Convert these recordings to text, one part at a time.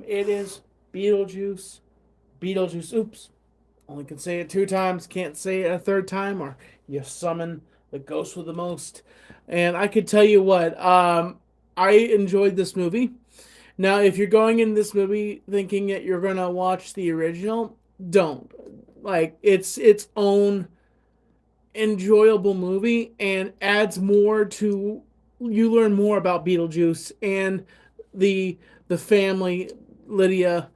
It is Beetlejuice. Beetlejuice. Oops. Only can say it two times. Can't say it a third time, or you summon the ghost with the most. And I could tell you what. I enjoyed this movie. Now, if you're going in this movie thinking that you're gonna watch the original, don't. Like it's its own enjoyable movie and adds more to you learn more about Beetlejuice and the the family, Lydia,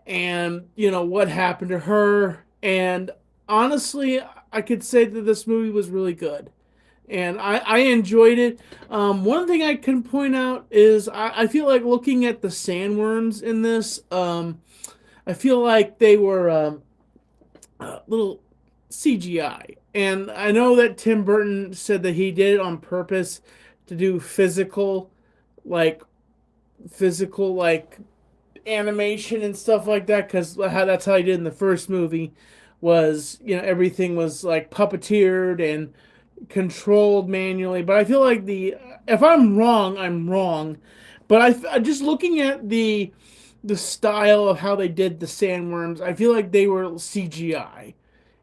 and what happened to her. And honestly, I could say that this movie was really good and I enjoyed it. One thing I can point out is I feel like looking at the sandworms in this, I feel like they were little CGI. And I know that Tim Burton said that he did it on purpose to do like physical, like animation and stuff like that, because that's how he did in the first movie. Was everything was like puppeteered and controlled manually. But I feel like the if I'm wrong, I'm wrong. But just looking at the style of how they did the sandworms, I feel like they were CGI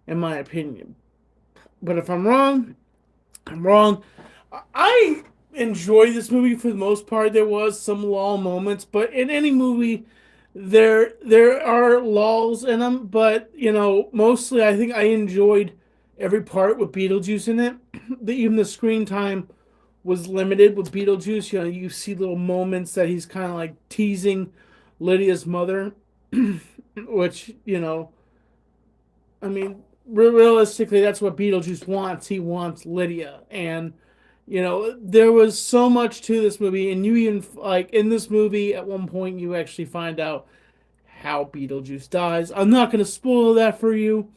in my opinion. But if I'm wrong, I'm wrong. I enjoy this movie for the most part. There was some lull moments, but in any movie, there are lulls in them. But mostly I think I enjoyed every part with Beetlejuice in it. Even the screen time was limited with Beetlejuice. You see little moments that he's kind of like teasing Lydia's mother, which I mean, realistically, that's what Beetlejuice wants. He wants Lydia, and there was so much to this movie, and you even like in this movie at one point you actually find out how Beetlejuice dies. I'm not going to spoil that for you,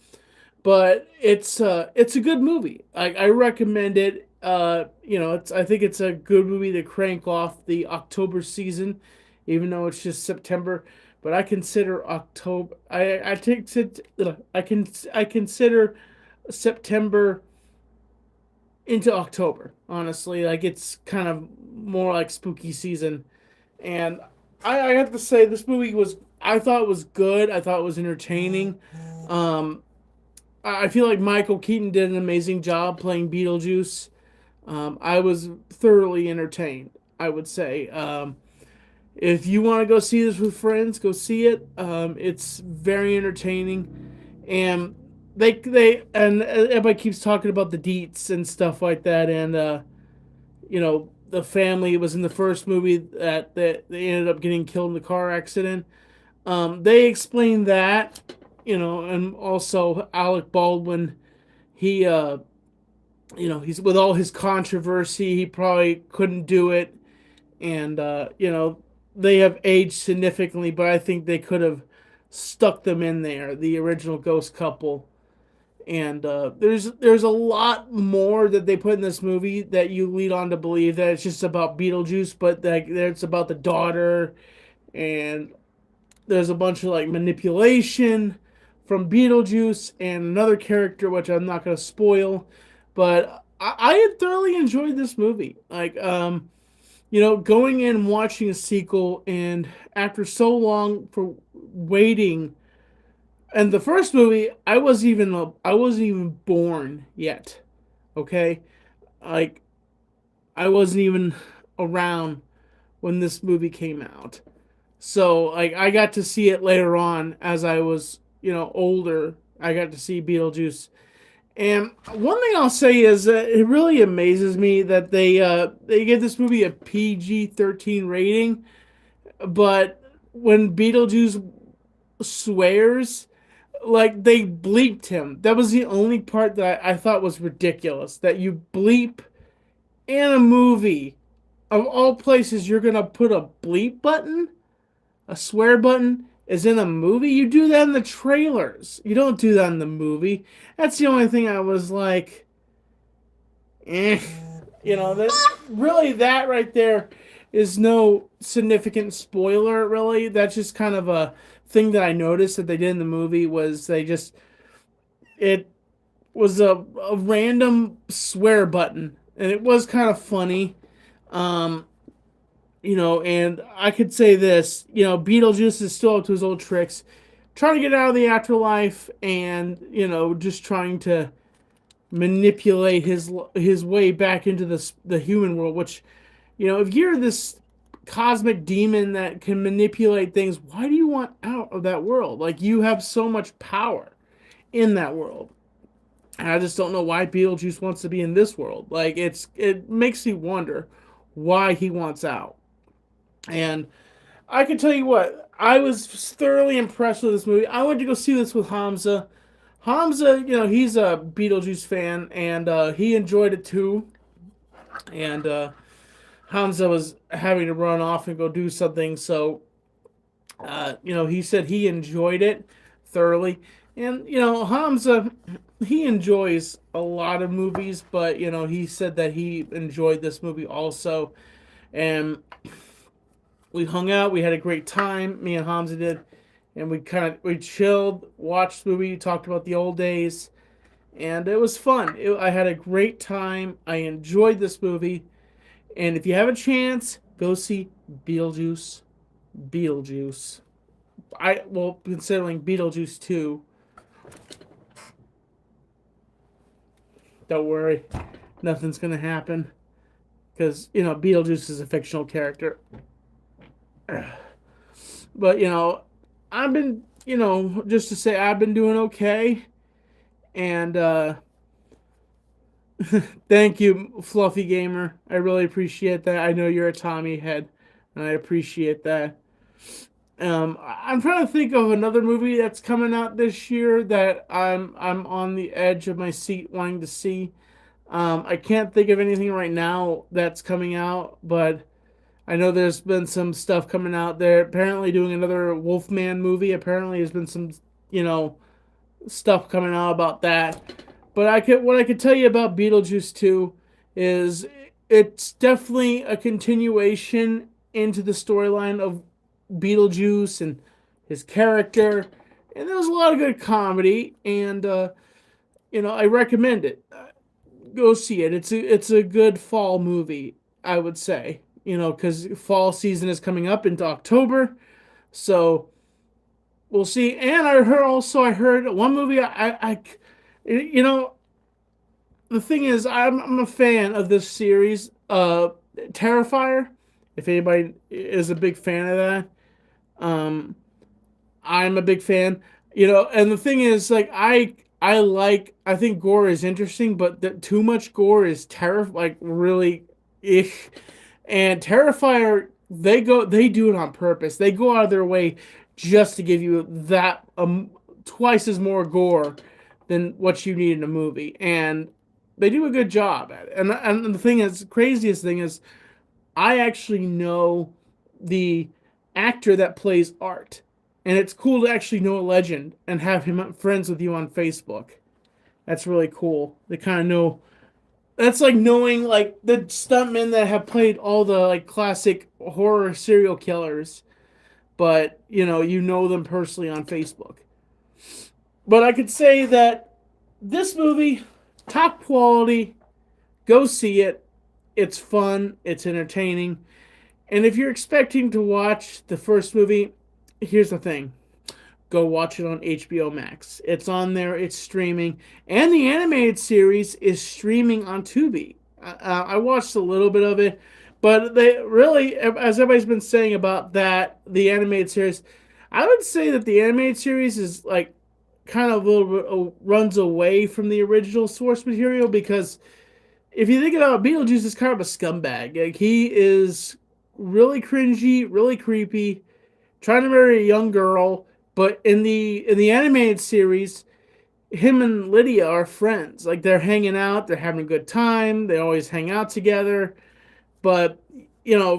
but it's a good movie. I recommend it. I think it's a good movie to crank off the October season, even though it's just September. But I consider October. I take it. I consider September into October. Honestly, like it's kind of more like spooky season. And I have to say this movie was. I thought it was good. I thought it was entertaining. Um, I feel like Michael Keaton did an amazing job playing Beetlejuice. I was thoroughly entertained, I would say. If you want to go see this with friends, go see it. It's very entertaining, and and everybody keeps talking about the deets and stuff like that, and the family was in the first movie that they ended up getting killed in the car accident. They explained that, and also Alec Baldwin, he he's with all his controversy, he probably couldn't do it, and they have aged significantly, but I think they could have stuck them in there, the original ghost couple. And there's a lot more that they put in this movie that you lead on to believe that it's just about Beetlejuice, but that it's about the daughter, and there's a bunch of like manipulation from Beetlejuice and another character which I'm not going to spoil, but I had thoroughly enjoyed this movie. Like going in and watching a sequel, and after so long for waiting, and the first movie I wasn't even born yet. Okay, like I wasn't even around when this movie came out. So like I got to see it later on as I was older. I got to see Beetlejuice. And one thing I'll say is that it really amazes me that they give this movie a PG-13 rating, but when Beetlejuice swears, like they bleeped him. That was the only part that I thought was ridiculous. That you bleep in a movie, of all places, you're gonna put a bleep button, a swear button is in a movie. You do that in the trailers. You don't do that in the movie. That's the only thing I was like, eh. That really that right there is no significant spoiler. Really, that's just kind of a thing that I noticed that they did in the movie was it was a random swear button, and it was kind of funny. Um, And I could say this, Beetlejuice is still up to his old tricks, trying to get out of the afterlife, and just trying to manipulate his way back into the human world. Which, if you're this cosmic demon that can manipulate things, why do you want out of that world? Like, you have so much power in that world. And I just don't know why Beetlejuice wants to be in this world. Like, it makes me wonder why he wants out. And I can tell you what, I was thoroughly impressed with this movie. I went to go see this with Hamza. Hamza, he's a Beetlejuice fan, and he enjoyed it too. And Hamza was having to run off and go do something, so he said he enjoyed it thoroughly. And Hamza, he enjoys a lot of movies, but he said that he enjoyed this movie also. And we hung out, we had a great time, me and Hamza did, and we chilled, watched the movie, talked about the old days, and it was fun. I had a great time. I enjoyed this movie, and if you have a chance, go see Beetlejuice Beetlejuice. Considering Beetlejuice 2, don't worry, nothing's gonna happen, because Beetlejuice is a fictional character. But I've been, just to say, I've been doing okay. And thank you, Fluffy Gamer. I really appreciate that. I know you're a Tommy head, and I appreciate that. I'm trying to think of another movie that's coming out this year that I'm on the edge of my seat wanting to see. I can't think of anything right now that's coming out, but I know there's been some stuff coming out. They're apparently doing another Wolfman movie. Apparently, there's been some, stuff coming out about that. But what I could tell you about Beetlejuice 2 is it's definitely a continuation into the storyline of Beetlejuice and his character. And there was a lot of good comedy, and I recommend it. Go see it. It's a good fall movie, I would say. Because fall season is coming up into October, so we'll see. And I heard one movie. The thing is, I'm a fan of this series, Terrifier. If anybody is a big fan of that, I'm a big fan. And the thing is, like, I think gore is interesting, but too much gore is like really ick. And Terrifier, they do it on purpose. They go out of their way just to give you that twice as more gore than what you need in a movie, and they do a good job at it. And the thing is, craziest thing is, I actually know the actor that plays Art, and it's cool to actually know a legend and have him friends with you on Facebook. That's really cool. They kind of know. That's like knowing like the stuntmen that have played all the like classic horror serial killers, but you know them personally on Facebook. But I could say that this movie, top quality, go see it. It's fun, it's entertaining. And if you're expecting to watch the first movie, here's the thing. Go watch it on HBO Max. It's on there, it's streaming. And the animated series is streaming on Tubi. I watched a little bit of it, but they really, as everybody's been saying about that, the animated series, I would say that the animated series is like kind of a little bit runs away from the original source material, because if you think about it, Beetlejuice is kind of a scumbag. Like, he is really cringy, really creepy, trying to marry a young girl. But in the animated series, him and Lydia are friends. Like, they're hanging out, they're having a good time, they always hang out together. But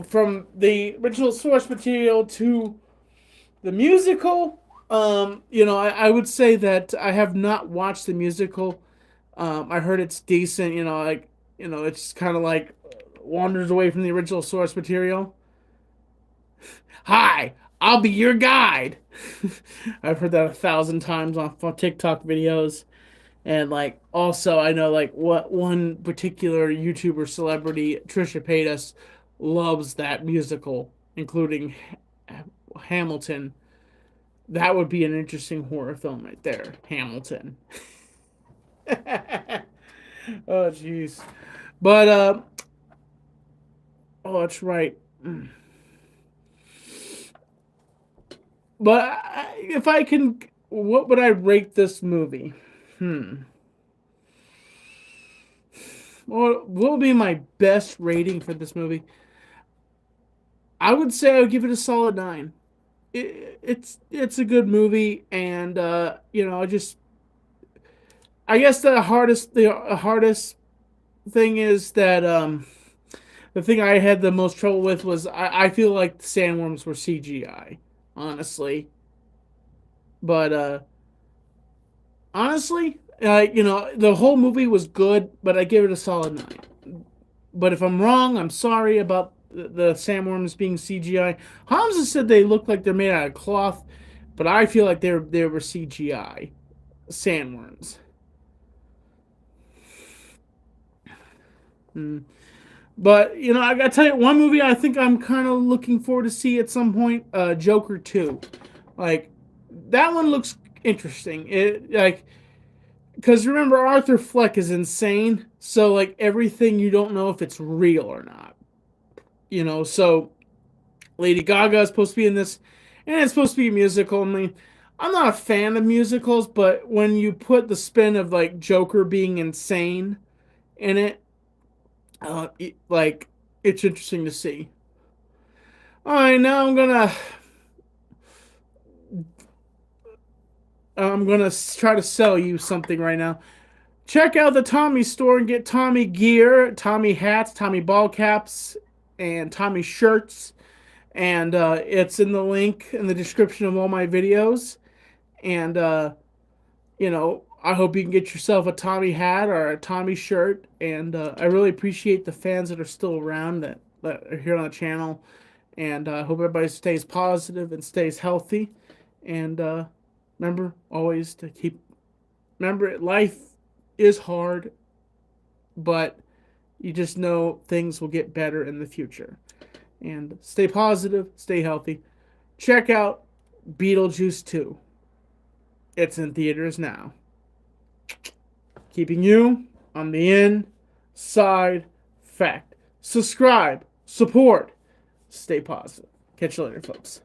from the original source material to the musical, I would say that I have not watched the musical. I heard it's decent. It's kind of like wanders away from the original source material. Hi, I'll be your guide. I've heard that 1,000 times on TikTok videos. And like, also I know like what one particular YouTuber celebrity, Trisha Paytas, loves that musical, including Hamilton. That would be an interesting horror film right there. Hamilton. Oh, jeez. But, oh, that's right. But if I can, what would I rate this movie? What would be my best rating for this movie? I would say I would give it a solid 9. It's a good movie, and I guess the hardest thing is that the thing I had the most trouble with was I feel like the sandworms were CGI, honestly. But honestly, the whole movie was good, but I give it a solid 9. But if I'm wrong, I'm sorry about the sandworms being CGI. Hamza said they look like they're made out of cloth, but I feel like they were CGI sandworms. Mm. But I gotta tell you, one movie I think I'm kind of looking forward to see at some point, Joker 2. Like that one looks interesting. It like because remember Arthur Fleck is insane, so like everything you don't know if it's real or not. So Lady Gaga is supposed to be in this, and it's supposed to be a musical. I mean, I'm not a fan of musicals, but when you put the spin of like Joker being insane in it, like it's interesting to see. All right, now I'm gonna try to sell you something right now. Check out the Tommy store and get Tommy gear, Tommy hats, Tommy ball caps, and Tommy shirts. And it's in the link in the description of all my videos. And I hope you can get yourself a Tommy hat or a Tommy shirt. And I really appreciate the fans that are still around that are here on the channel. And I hope everybody stays positive and stays healthy. And remember always to remember life is hard, but you just know things will get better in the future. And stay positive, stay healthy. Check out Beetlejuice 2. It's in theaters now. Keeping you on the inside fact. Subscribe, support, stay positive. Catch you later, folks.